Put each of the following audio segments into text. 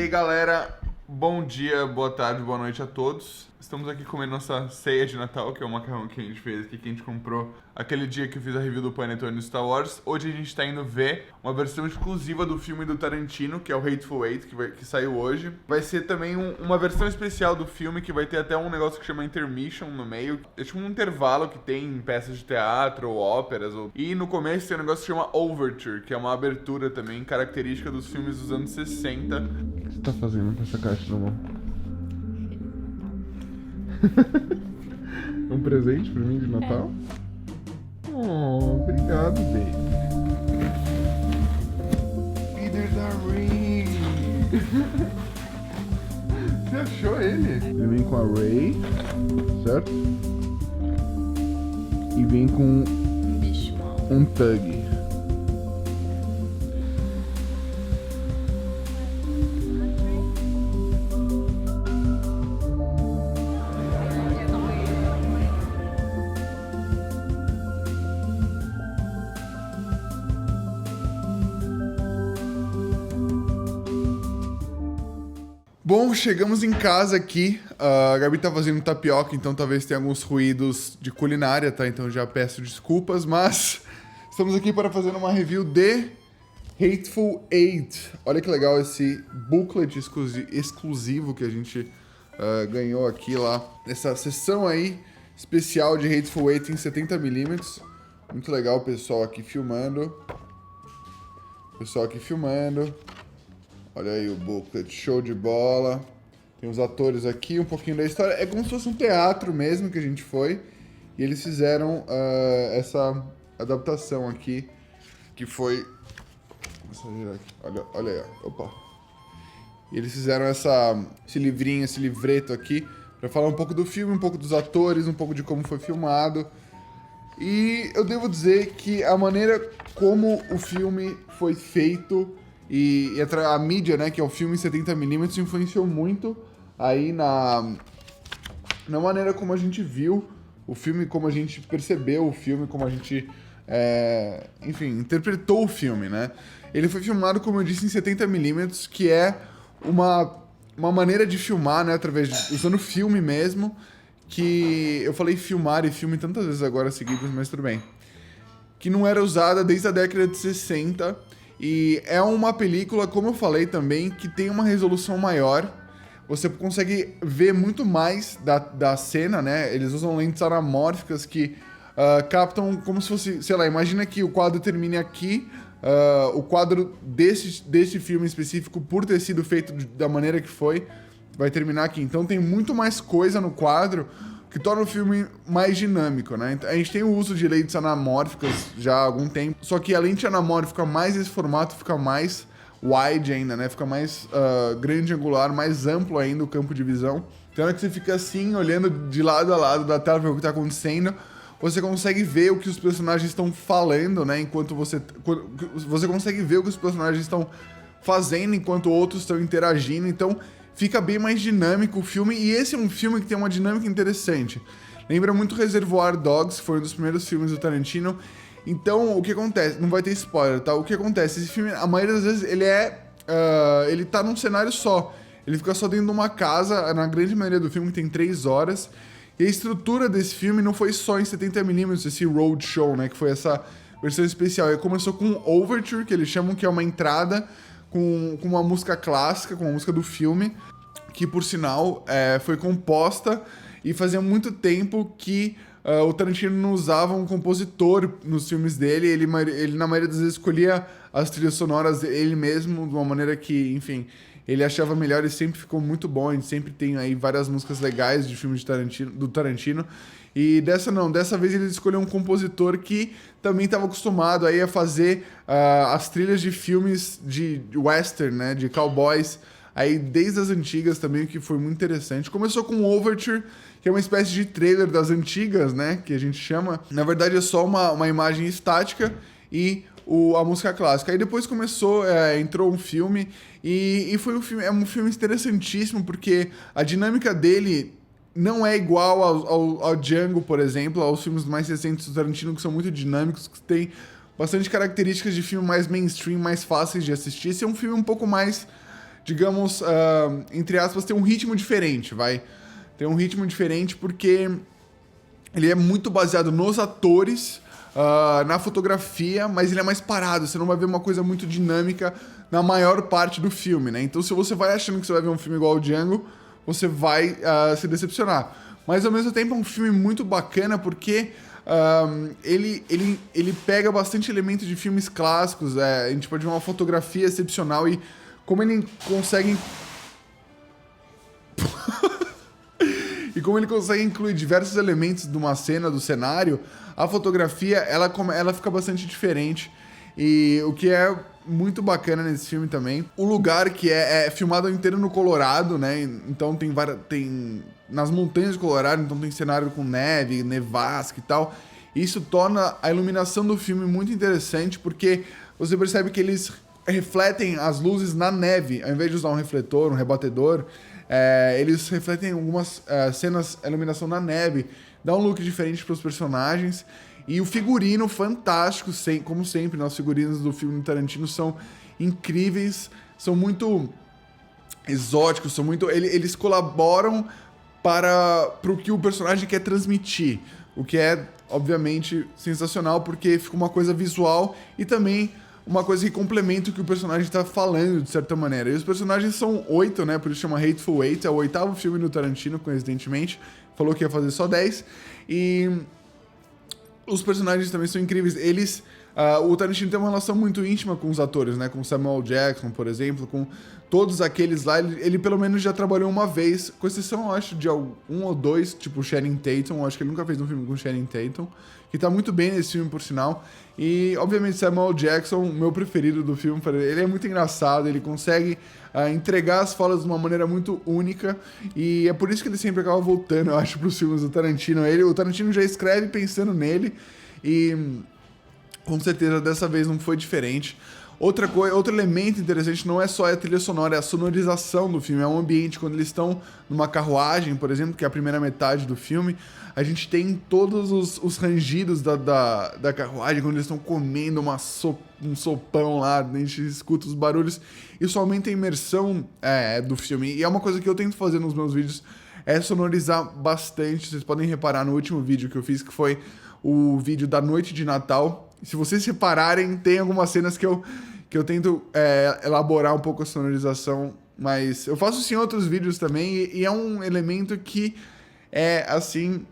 aí, galera? Bom dia, boa tarde, boa noite a todos. Estamos aqui comendo nossa ceia de Natal, que é o macarrão que a gente fez aqui, que a gente comprou aquele dia que eu fiz a review do Panetone do Star Wars. Hoje a gente tá indo ver uma versão exclusiva do filme do Tarantino, que é o Hateful Eight, que saiu hoje. Vai ser também uma versão especial do filme, que vai ter até um negócio que chama Intermission no meio. É tipo um intervalo que tem em peças de teatro ou óperas. E no começo tem um negócio que chama Overture, que é uma abertura também característica dos filmes dos anos 60. O que você tá fazendo com essa caixa na mão? Um presente pra mim de Natal? Oh, obrigado, baby. Peter da Ray. Você achou ele? Ele vem com a Ray, certo? E vem com um Tug. Bom, chegamos em casa aqui. A Gabi tá fazendo tapioca, então talvez tenha alguns ruídos de culinária, tá? Então já peço desculpas, mas estamos aqui para fazer uma review de Hateful Eight. Olha que legal esse booklet exclusivo que a gente ganhou aqui lá. Essa sessão aí especial de Hateful Eight em 70mm. Muito legal o pessoal aqui filmando. Olha aí o booklet, show de bola. Tem os atores aqui, um pouquinho da história. É como se fosse um teatro mesmo que a gente foi. E eles fizeram essa adaptação aqui, que foi... Olha aí, ó. Opa. E eles fizeram esse livrinho, esse livreto aqui, pra falar um pouco do filme, um pouco dos atores, um pouco de como foi filmado. E eu devo dizer que a maneira como o filme foi feito... E a mídia, né, que é o filme em 70mm, influenciou muito aí na maneira como a gente viu o filme, como a gente percebeu o filme, como a gente, enfim, interpretou o filme, né? Ele foi filmado, como eu disse, em 70mm, que é uma maneira de filmar, né, usando filme mesmo, que eu falei filmar e filme tantas vezes agora seguidas, mas tudo bem. Que não era usada desde a década de 60. E é uma película, como eu falei também, que tem uma resolução maior. Você consegue ver muito mais da cena, né? Eles usam lentes anamórficas que captam como se fosse... Sei lá, imagina que o quadro termine aqui. O quadro desse filme específico, por ter sido feito da maneira que foi, vai terminar aqui. Então tem muito mais coisa no quadro, que torna o filme mais dinâmico, né? A gente tem o uso de lentes anamórficas já há algum tempo, só que a lente anamórfica mais esse formato fica mais wide ainda, né? Fica mais grande angular, mais amplo ainda o campo de visão. Então é que você fica assim, olhando de lado a lado da tela para ver o que tá acontecendo, você consegue ver o que os personagens estão falando, né? Enquanto você consegue ver o que os personagens estão fazendo enquanto outros estão interagindo, então fica bem mais dinâmico o filme, e esse é um filme que tem uma dinâmica interessante. Lembra muito Reservoir Dogs, que foi um dos primeiros filmes do Tarantino. Então, o que acontece? Não vai ter spoiler, tá? O que acontece? Esse filme, a maioria das vezes, ele tá num cenário só. Ele fica só dentro de uma casa, na grande maioria do filme, que tem 3 horas. E a estrutura desse filme não foi só em 70mm, esse roadshow, né? Que foi essa versão especial. Ele começou com um Overture, que eles chamam, que é uma entrada com uma música clássica, com uma música do filme, que, por sinal, foi composta e fazia muito tempo que o Tarantino não usava um compositor nos filmes dele. Ele, na maioria das vezes, escolhia as trilhas sonoras ele mesmo, de uma maneira que, enfim, ele achava melhor e sempre ficou muito bom. A gente sempre tem aí várias músicas legais de filmes do Tarantino. E dessa vez ele escolheu um compositor que também estava acostumado aí a fazer as trilhas de filmes de western, né, de cowboys, aí desde as antigas também, o que foi muito interessante. Começou com o Overture, que é uma espécie de trailer das antigas, né, que a gente chama. Na verdade é só uma imagem estática e a música clássica. Aí depois entrou um filme e foi um filme, é um filme interessantíssimo, porque a dinâmica dele não é igual ao Django, por exemplo, aos filmes mais recentes do Tarantino, que são muito dinâmicos, que tem bastante características de filme mais mainstream, mais fáceis de assistir. Esse é um filme um pouco mais digamos, entre aspas, tem um ritmo diferente, vai. Tem um ritmo diferente porque ele é muito baseado nos atores, na fotografia, mas ele é mais parado. Você não vai ver uma coisa muito dinâmica na maior parte do filme, né? Então, se você vai achando que você vai ver um filme igual ao Django, você vai se decepcionar. Mas, ao mesmo tempo, é um filme muito bacana porque ele pega bastante elementos de filmes clássicos. A gente pode ver uma fotografia excepcional e como ele consegue... E como ele consegue incluir diversos elementos de uma cena, do cenário, a fotografia, ela fica bastante diferente. E o que é muito bacana nesse filme também, o lugar que é filmado inteiro no Colorado, né? Então tem nas montanhas do Colorado, então tem cenário com neve, nevasca e tal. E isso torna a iluminação do filme muito interessante, porque você percebe que eles refletem as luzes na neve, ao invés de usar um refletor, um rebatedor. Eles refletem algumas cenas, a iluminação na neve, dá um look diferente para os personagens. E o figurino fantástico, como sempre, né? Os figurinos do filme do Tarantino são incríveis, são muito exóticos, eles colaboram para o que o personagem quer transmitir, o que é, obviamente, sensacional, porque fica uma coisa visual e também uma coisa que complementa o que o personagem está falando, de certa maneira. E os personagens são 8, né? Por isso chama Hateful Eight. É o 8º filme do Tarantino, coincidentemente. Falou que ia fazer só 10. E os personagens também são incríveis. O Tarantino tem uma relação muito íntima com os atores, né? Com Samuel Jackson, por exemplo, com todos aqueles lá. Ele pelo menos já trabalhou uma vez, com exceção, eu acho, de um ou dois, tipo Channing Tatum. Eu acho que ele nunca fez um filme com Channing Tatum, que tá muito bem nesse filme, por sinal. E, obviamente, Samuel Jackson, o meu preferido do filme, ele é muito engraçado, ele consegue entregar as falas de uma maneira muito única, e é por isso que ele sempre acaba voltando, eu acho, pros filmes do Tarantino. O Tarantino já escreve pensando nele, e com certeza dessa vez não foi diferente. Outro elemento interessante não é só a trilha sonora, é a sonorização do filme. É um ambiente, quando eles estão numa carruagem, por exemplo, que é a primeira metade do filme, a gente tem todos os rangidos da carruagem, quando eles estão comendo um sopão lá, a gente escuta os barulhos. Isso aumenta a imersão do filme. E é uma coisa que eu tento fazer nos meus vídeos, é sonorizar bastante. Vocês podem reparar no último vídeo que eu fiz, que foi o vídeo da noite de Natal. Se vocês repararem, tem algumas cenas que eu tento elaborar um pouco a sonorização, mas eu faço sim outros vídeos também, e é um elemento que é, assim,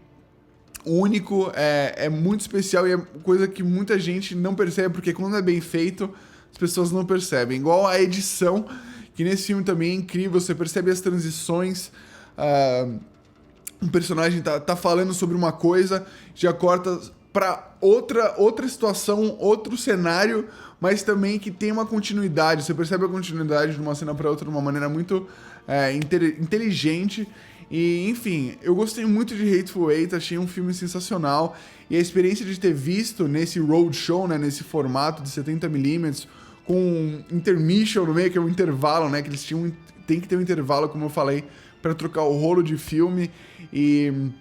único, é muito especial, e é coisa que muita gente não percebe, porque quando é bem feito, as pessoas não percebem. Igual a edição, que nesse filme também é incrível, você percebe as transições, um personagem tá falando sobre uma coisa, já corta para outra situação, outro cenário, mas também que tem uma continuidade. Você percebe a continuidade de uma cena para outra de uma maneira muito inteligente. E, enfim, eu gostei muito de Hateful Eight, achei um filme sensacional. E a experiência de ter visto nesse roadshow, né, nesse formato de 70mm, com intermission no meio, que é um intervalo, né, que eles tem que ter um intervalo, como eu falei, para trocar o rolo de filme. E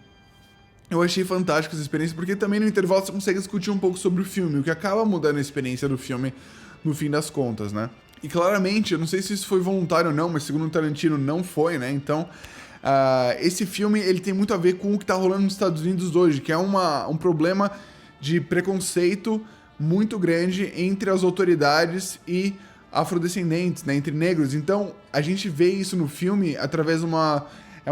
eu achei fantástico essa experiência, porque também no intervalo você consegue discutir um pouco sobre o filme, o que acaba mudando a experiência do filme no fim das contas, né? E claramente, eu não sei se isso foi voluntário ou não, mas segundo o Tarantino não foi, né? Então, esse filme ele tem muito a ver com o que tá rolando nos Estados Unidos hoje, que é um problema de preconceito muito grande entre as autoridades e afrodescendentes, né? Entre negros. Então, a gente vê isso no filme através de uma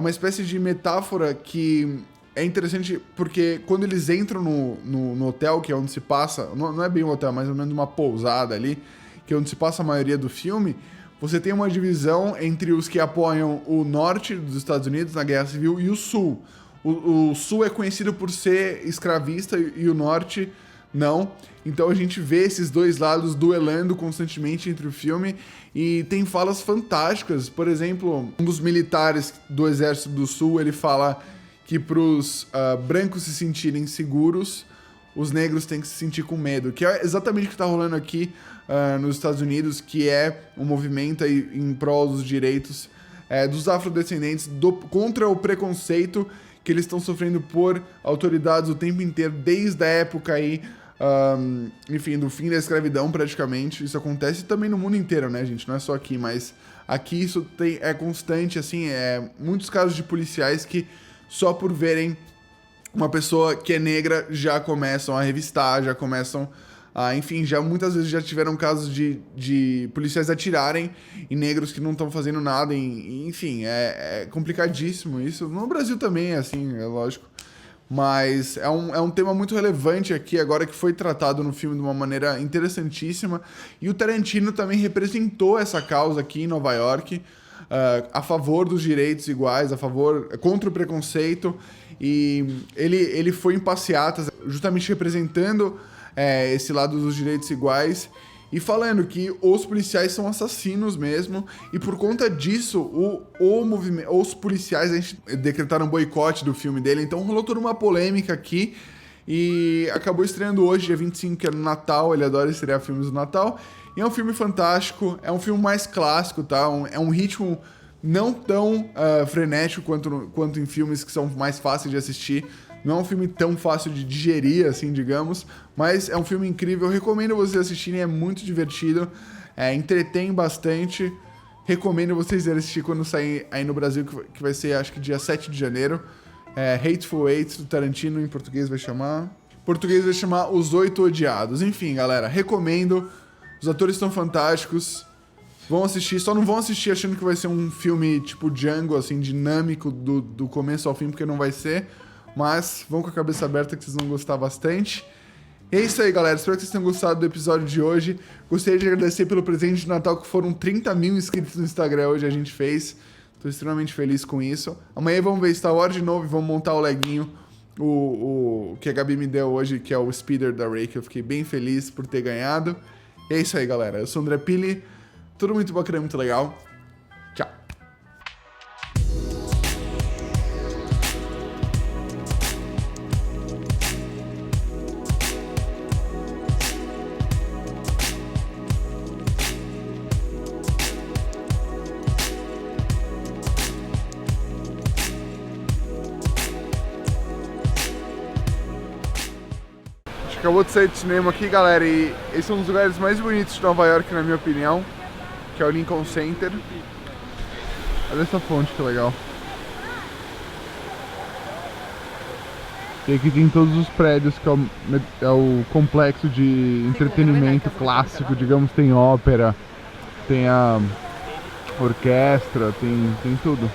espécie de metáfora que é interessante, porque quando eles entram no hotel, que é onde se passa, não é bem um hotel, mais ou menos uma pousada ali, que é onde se passa a maioria do filme, você tem uma divisão entre os que apoiam o norte dos Estados Unidos na Guerra Civil e o sul. O sul é conhecido por ser escravista e o norte não. Então a gente vê esses dois lados duelando constantemente entre o filme, e tem falas fantásticas. Por exemplo, um dos militares do Exército do Sul, ele fala que para os brancos se sentirem seguros, os negros têm que se sentir com medo, que é exatamente o que está rolando aqui nos Estados Unidos, que é um movimento aí em prol dos direitos dos afrodescendentes, contra o preconceito que eles estão sofrendo por autoridades o tempo inteiro, desde a época aí enfim, do fim da escravidão praticamente. Isso acontece também no mundo inteiro, né, gente? Não é só aqui, mas aqui isso é constante, assim, muitos casos de policiais que só por verem uma pessoa que é negra já começam a revistar, já começam enfim, já muitas vezes já tiveram casos de policiais atirarem em negros que não estão fazendo nada, enfim, é complicadíssimo isso. No Brasil também é assim, é lógico. Mas é um tema muito relevante aqui, agora que foi tratado no filme de uma maneira interessantíssima. E o Tarantino também representou essa causa aqui em Nova York, a favor dos direitos iguais, contra o preconceito. E ele foi em passeatas, justamente representando esse lado dos direitos iguais e falando que os policiais são assassinos mesmo, e por conta disso os policiais, a gente decretaram um boicote do filme dele, então rolou toda uma polêmica aqui e acabou estreando hoje, dia 25, que é no Natal. Ele adora estrear filmes no Natal, e é um filme fantástico, é um filme mais clássico, tá? É um ritmo não tão frenético quanto em filmes que são mais fáceis de assistir. Não é um filme tão fácil de digerir, assim, digamos, mas é um filme incrível. Eu recomendo vocês assistirem, é muito divertido, entretém bastante. Recomendo vocês assistir quando sair aí no Brasil, que vai ser, acho que dia 7 de janeiro. Hateful Eight, do Tarantino, em português vai chamar... Em português vai chamar Os Oito Odiados. Enfim, galera, recomendo. Os atores estão fantásticos. Vão assistir, só não vão assistir achando que vai ser um filme tipo Django, assim, dinâmico do começo ao fim, porque não vai ser. Mas vão com a cabeça aberta que vocês vão gostar bastante. E é isso aí, galera. Espero que vocês tenham gostado do episódio de hoje. Gostaria de agradecer pelo presente de Natal, que foram 30 mil inscritos no Instagram hoje a gente fez. Tô extremamente feliz com isso. Amanhã vamos ver Star Wars de novo e vamos montar o leguinho. O que a Gabi me deu hoje, que é o Speeder da Rey, que eu fiquei bem feliz por ter ganhado. E é isso aí, galera. Eu sou o André Pili. Tudo muito bacana, muito legal. Tchau. Acabou de sair do cinema aqui, galera, e esse é um dos lugares mais bonitos de Nova York, na minha opinião, que é o Lincoln Center. Olha essa fonte, que legal. E aqui tem todos os prédios, que é o complexo de entretenimento clássico, digamos. Tem ópera, tem a orquestra, tem tudo.